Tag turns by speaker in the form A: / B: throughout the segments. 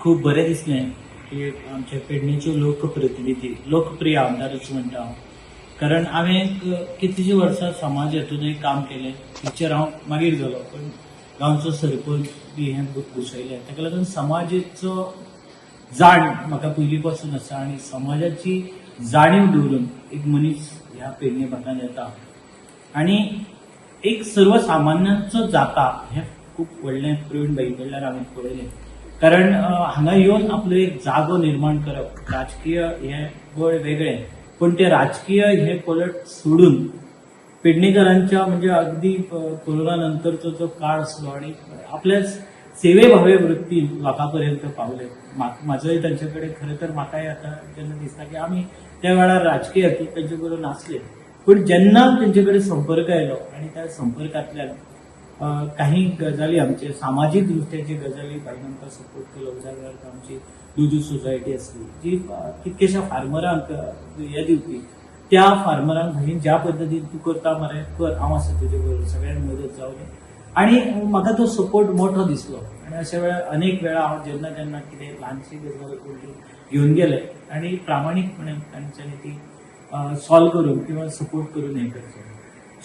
A: खूप बरे दिसले की आमचे पेडणेचे लोकप्रतिनिधी लोकप्रिय आमदार अशें म्हणटा हांव. कारण हांवें कितलींशीं वर्सां समाज हेतूनय काम केलें. टिचर हांव मागीर जालो पण गांवचो सरपंच बी हें घुसयलें. ताका लागून समाजाचो जाण म्हाका पयलीं पासून आसा आनी समाजाची जाणीव दवरून एक मनीस ह्या पेडणे भागांत येता आनी एक सर्वसामान्यांचो जाता हें खूब व्हडलें प्रवीण भाई कडल्यान हांवें पळयलें. कारण हांगा येवन आपलो एक जागो निर्माण करप. राजकीय हें गोळ वेगळें पण ते राजकीय हे पलट सोडून पेडणेकरांच्या म्हणजे अगदी कोरोना नंतरचो जो काळ आसलो आनी आपल्या सेवेभावे वृत्तीन लोकांपर्यंत पावले. म्हाजोय तांचे कडेन खरें तर म्हाकाय आतां जेन्ना दिसता की आमी त्या वेळार राजकीय हातूंत तांचे बरोबर नासले पण जेन्ना तांचे कडेन संपर्क आयलो आनी त्या संपर्कांतल्यान काही गजाली आमचे सामाजीक दृश्ट्याची गजाली भाईन आमकां सपोर्ट केलो. उदाहरणार्थ आमची दुजू सोसायटी आसली जी कितकेशा फार्मरांक हे दिवपी. त्या फार्मरांक भाईन ज्या पद्दतीन तूं करता मरे कर हांव आसा तुजे बरोबर सगळ्यांक मदत जावली आनी म्हाका तो सपोर्ट मोठो दिसलो. आनी अशा वेळार अनेक वेळा हांव जेन्ना जेन्ना कितें ल्हानशी गजाल व्हडली घेवन गेले आनी प्रामाणीकपणे तांच्यांनी ती सॉल्व करून किंवा सपोर्ट करून हें करचें.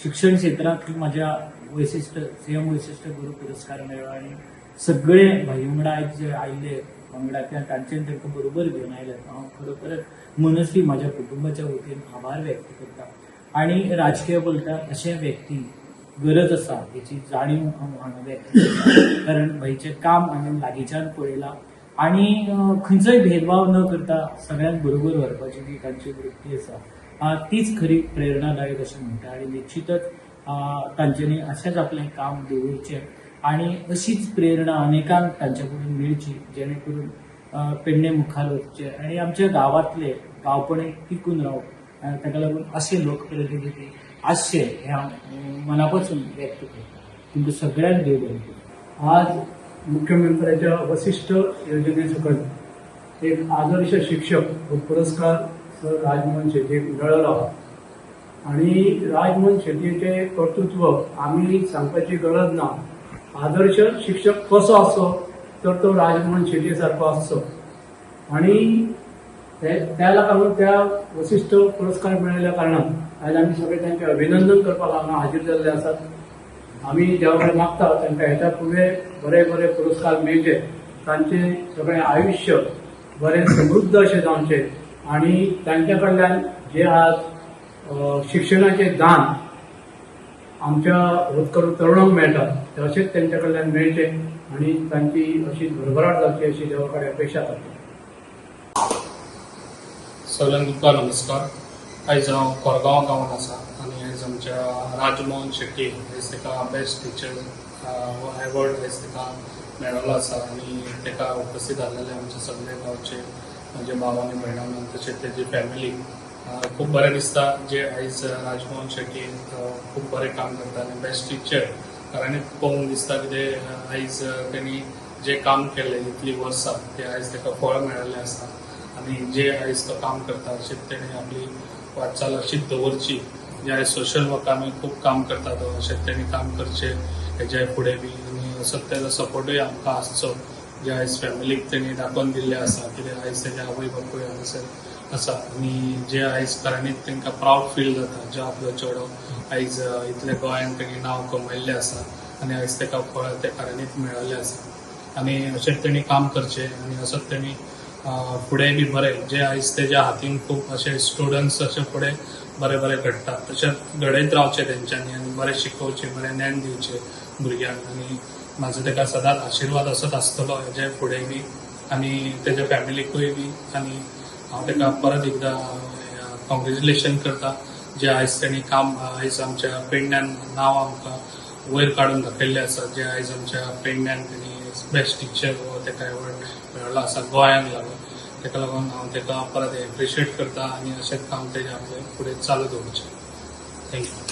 A: शिक्षण क्षेत्रांत म्हाज्या वैशिश्ट सीएम वैशिश्ट गुरू पुरस्कार मेळ्ळो आनी सगळे भाई वांगडा आयज जे आयिल्ले वांगडा तांच्यान तांकां बरोबर घेवन आयले. हांव खरोखरच मनस्वी म्हाज्या कुटुंबाच्या वतीन आभार व्यक्त करता. आनी राजकीय बोलता अशे व्यक्ती गरज आसा हेची जाणीव हांगा व्यक्त करता. कारण भाईचें काम हांवें लागींच्यान पळयलां आनी खंयचोय भेदभाव न करता सगळ्यांक बरोबर व्हरपाची जी तांची वृत्ती आसा तीच खरी प्रेरणादायक अशें म्हणटा. आनी निश्चितच तांच्यांनी अशेंच आपलें काम दवरचें आनी अशीच प्रेरणा अनेकांक तांचे कडून मेळची जेणे करून पेडणे मुखार वचचें आनी आमच्या गांवांतले गांवपणे टिकून रावप. ताका लागून अशे लोकप्रतिनिधी आसचे हें हांव मना पासून व्यक्त करता. तुमकां सगळ्यांक देव बरें करूं.
B: आज मुख्यमंत्र्याच्या वसिष्ठ योजने सकट एक आदर्श शिक्षक हो पुरस्कार सर राजमोहन शेट्टीक मेळ्ळो आणि राजमोहन शेट्टीचे कर्तृत्व आम्ही सांगपाची गरज ना. आदर्श शिक्षक कसो आसचो तर तो राजमोहन शेट्टी सारको आसचो आणि त्या लागून त्या वसिष्ठ पुरस्कार मेळिल्ल्या कारणान आज आमी सगळे त्यांचे अभिनंदन करपाक हांगा हाजीर जाल्ले आसात. आमी देवा कडेन मागता तांकां हेच्या फुडें बरे बरे पुरस्कार मेळचे, तांचे सगळें आयुश्य बरें समृद्ध अशें जावचें आनी तांच्या कडल्यान जे आज शिक्षणाचें दान आमच्या होतकरू तरुणांक मेळटा ते अशेंच तांच्या कडल्यान मेळचें आनी तांची अशी भरभराट जावची अशी देवा कडेन अपेक्षा करता.
C: सगळ्यांक तुमकां नमस्कार. आयज हांव कोरगांव गांवांत आसा आनी आयज आमच्या राजमोहन शेट्टी आयज ताका बेस्ट टिचर हो एवॉर्ड आयज ताका मेळिल्लो आसा आनी ताका उपस्थित जाल्लेले आमचे सगळे गांवचे म्हजे भाव आनी भयणां तशेंच तेजी फॅमिली खूब बरें दिसता जे आयज राजमोहन शेट्टी खूब बरें काम करता आनी बेस्ट टिचर कारण पळोवन दिसता कितें आयज तेणी जे काम केलें इतलीं वर्सां ते आयज ताका फळ मेळिल्लें आसा आनी जे आयज तो काम करता अशेंच तेणी आपली वाटचाल अशीच दवरची. जे आयज सोशल वर्क आमी खूब काम करता तो अशेंच तेणी काम करचें हेजे फुडें बी आनी असोच तेजो सपोर्टूय आमकां आसचो जे आयज फॅमिलीक तेणी दाखोवन दिल्लें आसा कित्याक आयज तेजे आवय बापूय हांगासर आसा आनी जे आयज कारणांत तांकां प्रावड फील जाता जो आपलो चेडो आयज इतले गोंयांत तेणी नांव कमयल्लें आसा आनी आयज ताका फळ त्या कारणांत मेळिल्लें आसा आनी अशेंच तेणी काम करचें आनी असोच तेणी फुडें बी बरें जे आयज तेज्या हातीन खूब अशे स्टुडंट्स अशे फुडें बरें बरें घडटात तशेंच घडयत रावचें तेंच्यांनी आनी बरें शिकोवचें बरें ज्ञान दिवचें भुरग्यांक आनी म्हाजो ताका सदांच आशिर्वाद असोच आसतलो हेजे फुडें बी आनी तेज्या फॅमिलीकूय बी आनी हांव ताका परत एकदां कॉंग्रेच्युलेशन करता जे आयज तेणी काम आयज आमच्या पेडण्यान नांव आमकां वयर काडून दाखयल्लें आसा जे आयज आमच्या पेडण्यान तेणी बेस्ट टिचर हो ताका एवॉर्ड मेळिल्लो आसा गोंयांक लागून. ताका लागून हांव ताका परत एप्रिशिएट करता आनी अशेंच काम तेजें आपलें फुडें चालू दवरचें. थँक्यू.